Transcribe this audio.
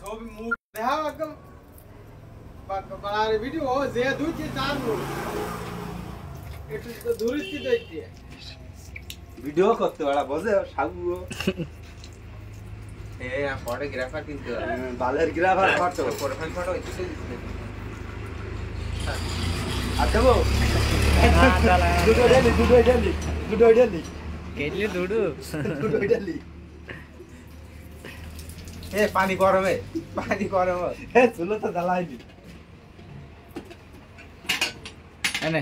ছবি মুখ দেখাও একদম বাড়ারে ভিডিও যে 2-4 মিনিট একটু দূরস্থ দেখতে ভিডিও করতে বড় বসে সাগু ফটোগ্রাফার কিন্তু বালের গ্রাফার ফটো প্রোফাইল ফটো হইছে আর দেবো দুটো ডেলি কেটলি দুডু এ পানি গরম চুলো তো জ্বালাইনি এনে